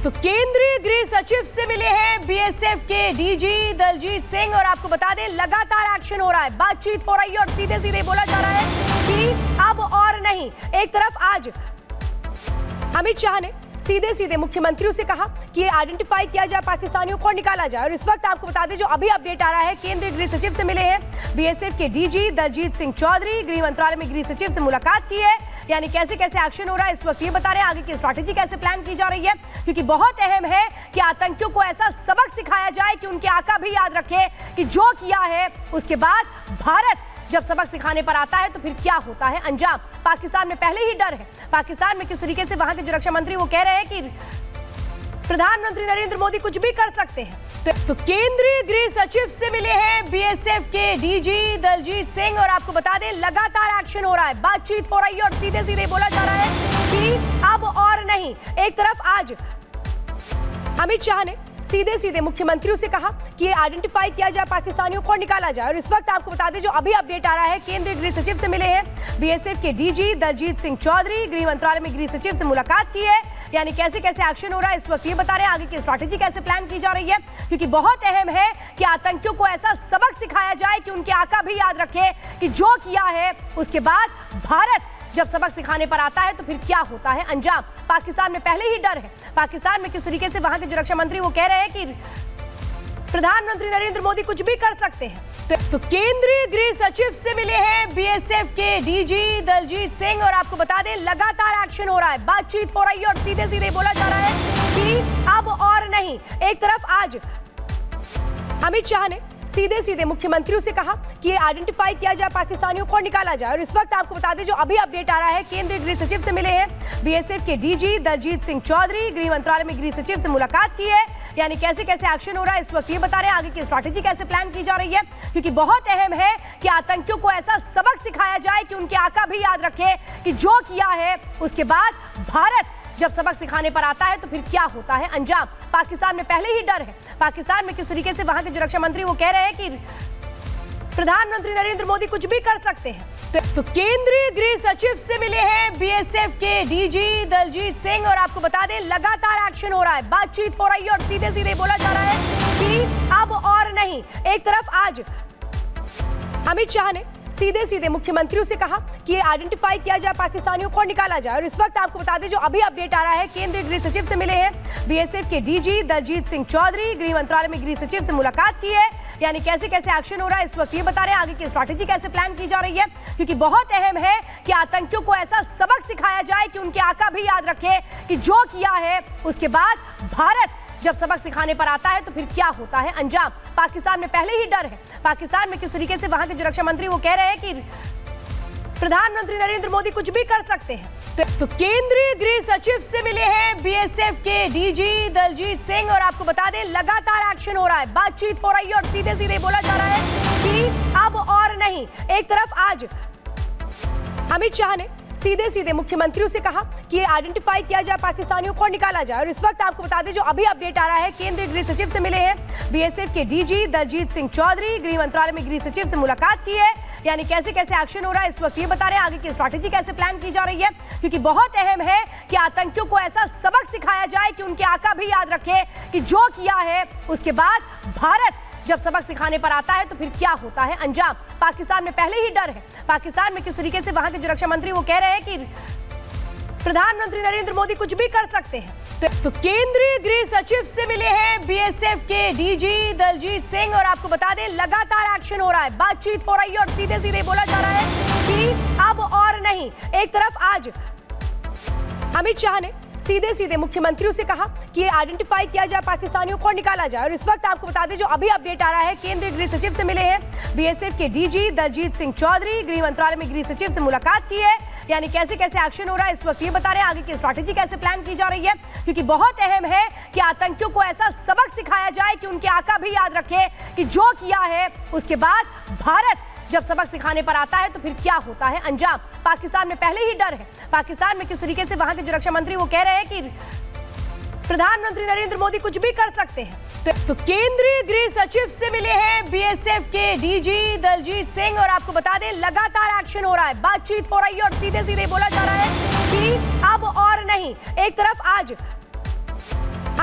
तो केंद्रीय गृह सचिव से मिले हैं बीएसएफ के डीजी दलजीत सिंह और आपको बता दें लगातार एक्शन हो रहा है, बातचीत हो रही है और सीधे सीधे बोला जा रहा है कि अब और नहीं। एक तरफ आज अमित शाह ने सीधे सीधे मुख्यमंत्रियों से कहा कि ये आइडेंटिफाई किया जाए पाकिस्तानियों को निकाला जाए। और इस वक्त आपको बता दें जो अभी अपडेट आ रहा है, केंद्रीय गृह सचिव से मिले हैं बीएसएफ के डीजी दलजीत सिंह चौधरी। गृह मंत्रालय में गृह सचिव से मुलाकात की है, यानी कैसे कैसे एक्शन हो रहा है इस वक्त ये बता रहे हैं, आगे की स्ट्रैटेजी कैसे प्लान की जा रही है, क्योंकि बहुत अहम है कि आतंकियों को ऐसा सबक सिखाया जाए कि उनके आका भी याद रखे कि जो किया है उसके बाद भारत जब सबक सिखाने पर आता है तो फिर क्या होता है अंजाम। पाकिस्तान में पहले ही डर है, पाकिस्तान में किस तरीके से वहां के जो रक्षा मंत्री वो कह रहे हैं कि प्रधानमंत्री नरेंद्र मोदी कुछ भी कर सकते हैं। तो केंद्रीय गृह सचिव से मिले हैं बीएसएफ के डीजी दलजीत सिंह और आपको बता दें लगातार एक्शन हो रहा है, बातचीत हो रही है और सीधे सीधे बोला जा रहा है कि अब और नहीं। एक तरफ आज अमित शाह ने सीधे सीधे मुख्यमंत्रियों से कहा कि ये आइडेंटिफाई किया जाए पाकिस्तानियों को निकाला जाए। और इस वक्त आपको बता दें जो अभी अपडेट आ रहा है, केंद्रीय गृह सचिव से मिले हैं बीएसएफ के डीजी दलजीत सिंह चौधरी। गृह मंत्रालय में गृह सचिव से मुलाकात की है, यानी कैसे कैसे एक्शन हो रहा है इस वक्त ये बता रहे हैं, आगे की स्ट्रैटेजी कैसे प्लान की जा रही है, क्योंकि बहुत अहम है कि आतंकियों को ऐसा सबक सिखाया जाए कि उनके आका भी याद रखे कि जो किया है उसके बाद भारत जब सबक सिखाने पर आता है तो फिर क्या होता है अंजाम। पाकिस्तान में पहले ही डर है, पाकिस्तान में किस तरीके से वहां के जो रक्षा मंत्री वो कह रहे हैं कि प्रधानमंत्री नरेंद्र मोदी कुछ भी कर सकते हैं। तो केंद्रीय गृह सचिव से मिले हैं बीएसएफ के डीजी दलजीत सिंह और आपको बता दें लगातार एक्शन हो रहा है, बातचीत हो रही है और सीधे सीधे बोला जा रहा है कि अब और नहीं। एक तरफ आज अमित शाह ने सीधे सीधे मुख्यमंत्रियों से कहा कि ये आइडेंटिफाई किया जाए पाकिस्तानियों को निकाला जाए। और इस वक्त आपको बता दें जो अभी अपडेट आ रहा है, केंद्रीय गृह सचिव से मिले हैं बीएसएफ के डीजी दलजीत सिंह चौधरी। गृह मंत्रालय में गृह सचिव से मुलाकात की है, यानी कैसे कैसे एक्शन हो रहा है इस वक्त ये बता रहे हैं, आगे की स्ट्रैटेजी कैसे प्लान की जा रही है, क्योंकि बहुत अहम है कि आतंकियों को ऐसा सबक सिखाया जाए कि उनके आका भी याद रखे कि जो किया है उसके बाद भारत जब सबक सिखाने पर आता है तो फिर क्या होता है अंजाम। पाकिस्तान में पहले ही डर है, पाकिस्तान में किस तरीके से वहां के जो रक्षा मंत्री वो कह रहे हैं कि प्रधानमंत्री नरेंद्र मोदी कुछ भी कर सकते हैं। तो केंद्रीय गृह सचिव से मिले हैं बीएसएफ के डीजी दलजीत सिंह और आपको बता दें लगातार एक्शन हो रहा है, बातचीत हो रही है और सीधे सीधे बोला जा रहा है कि अब और नहीं। एक तरफ आज अमित शाह ने सीधे सीधे मुख्यमंत्रियों से कहा कि ये आइडेंटिफाई किया जाए पाकिस्तानियों को निकाला जाए। और इस वक्त आपको बता दें जो अभी अपडेट आ रहा है, केंद्रीय गृह सचिव से मिले हैं बीएसएफ के डीजी दलजीत सिंह चौधरी। गृह मंत्रालय में गृह सचिव से मुलाकात की है, यानी कैसे कैसे एक्शन हो रहा है इस वक्त ये बता रहे हैं, आगे की स्ट्रैटेजी कैसे प्लान की जा रही है, क्योंकि बहुत अहम है कि आतंकियों को ऐसा सबक सिखाया जाए कि उनके आका भी याद रखे कि जो किया है उसके बाद भारत जब सबक सिखाने पर आता है तो फिर क्या होता है अंजाम। पाकिस्तान में पहले ही डर है, पाकिस्तान में किस तरीके से वहां के जो रक्षा मंत्री वो कह रहे हैं कि प्रधानमंत्री नरेंद्र मोदी कुछ भी कर सकते हैं। तो केंद्रीय गृह सचिव से मिले हैं बीएसएफ के डीजी दलजीत सिंह और आपको बता दें लगातार एक्शन हो रहा है, बातचीत हो रही है और सीधे सीधे बोला जा रहा है कि अब और नहीं। एक तरफ आज अमित शाह ने सीधे सीधे मुख्यमंत्रियों से कहा कि ये आइडेंटिफाई किया जाए पाकिस्तानियों को निकाला जाए। और इस वक्त आपको बता दें जो अभी अपडेट आ रहा है, केंद्रीय गृह सचिव से मिले हैं बीएसएफ के डीजी दलजीत सिंह चौधरी। गृह मंत्रालय में गृह सचिव से मुलाकात की है, यानी कैसे कैसे एक्शन हो रहा है इस वक्त ये बता रहे हैं, आगे की स्ट्रैटेजी कैसे प्लान की जा रही है, क्योंकि बहुत अहम है कि आतंकियों को ऐसा सबक सिखाया जाए कि उनके आका भी याद रखे कि जो किया है उसके बाद भारत जब सबक सिखाने पर आता है तो फिर क्या होता है अंजाम। पाकिस्तान में पहले ही डर है, पाकिस्तान में किस तरीके से वहां के जो रक्षा मंत्री वो कह रहे हैं कि प्रधानमंत्री नरेंद्र मोदी कुछ भी कर सकते हैं। तो केंद्रीय गृह सचिव से मिले हैं बीएसएफ के डीजी दलजीत सिंह और आपको बता दें लगातार एक्शन हो रहा है, बातचीत हो रही है और सीधे सीधे बोला जा रहा है कि अब और नहीं। एक तरफ आज अमित शाह ने सीधे सीधे मुख्यमंत्रियों से कहा कि ये आइडेंटिफाई किया जाए पाकिस्तानियों को निकाला जाए। और इस वक्त आपको बता दें जो अभी अपडेट आ रहा है, केंद्रीय गृह सचिव से मिले हैं बीएसएफ के डीजी दलजीत सिंह चौधरी। गृह मंत्रालय में गृह सचिव से मुलाकात की है, यानी कैसे कैसे एक्शन हो रहा है इस वक्त ये बता रहे हैं, आगे की स्ट्रैटेजी कैसे प्लान की जा रही है, क्योंकि बहुत अहम है कि आतंकियों को ऐसा सबक सिखाया जाए कि उनके आका भी याद रखे कि जो किया है उसके बाद भारत जब सबक सिखाने पर आता है तो फिर क्या होता है अंजाम। पाकिस्तान में पहले ही डर है, पाकिस्तान में किस तरीके से वहां के जो रक्षा मंत्री वो कह रहे हैं कि प्रधानमंत्री नरेंद्र मोदी कुछ भी कर सकते हैं। तो केंद्रीय गृह सचिव से मिले हैं बीएसएफ के डीजी दलजीत सिंह और आपको बता दें लगातार एक्शन हो रहा है, बातचीत हो रही है और सीधे सीधे बोला जा रहा है कि अब और नहीं। एक तरफ आज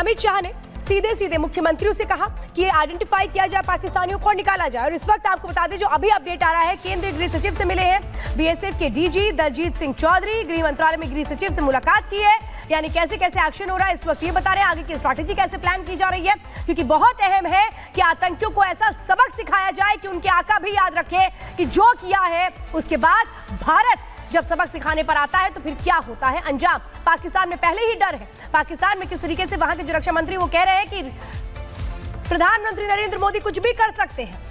अमित शाह ने सीधे सीधे मुख्यमंत्रियों से कहा कि आइडेंटिफाई किया जाए पाकिस्तानियों को और निकाला जाए। और इस वक्त आपको बता दें, जो अभी अपडेट आ रहा है, केंद्रीय गृह सचिव से मिले हैं बीएसएफ के डीजी दलजीत सिंह चौधरी, गृह मंत्रालय में गृह सचिव से मुलाकात की है। यानी कैसे कैसे एक्शन हो रहा है इस वक्त ये बता रहे हैं, आगे की स्ट्रैटेजी कैसे प्लान की जा रही है, क्योंकि बहुत अहम है कि आतंकियों को ऐसा सबक सिखाया जाए कि उनके आका भी याद रखे कि जो किया है उसके बाद भारत जब सबक सिखाने पर आता है तो फिर क्या होता है अंजाम। पाकिस्तान में पहले ही डर है, पाकिस्तान में किस तरीके से वहां के जो रक्षा मंत्री वो कह रहे हैं कि प्रधानमंत्री नरेंद्र मोदी कुछ भी कर सकते हैं।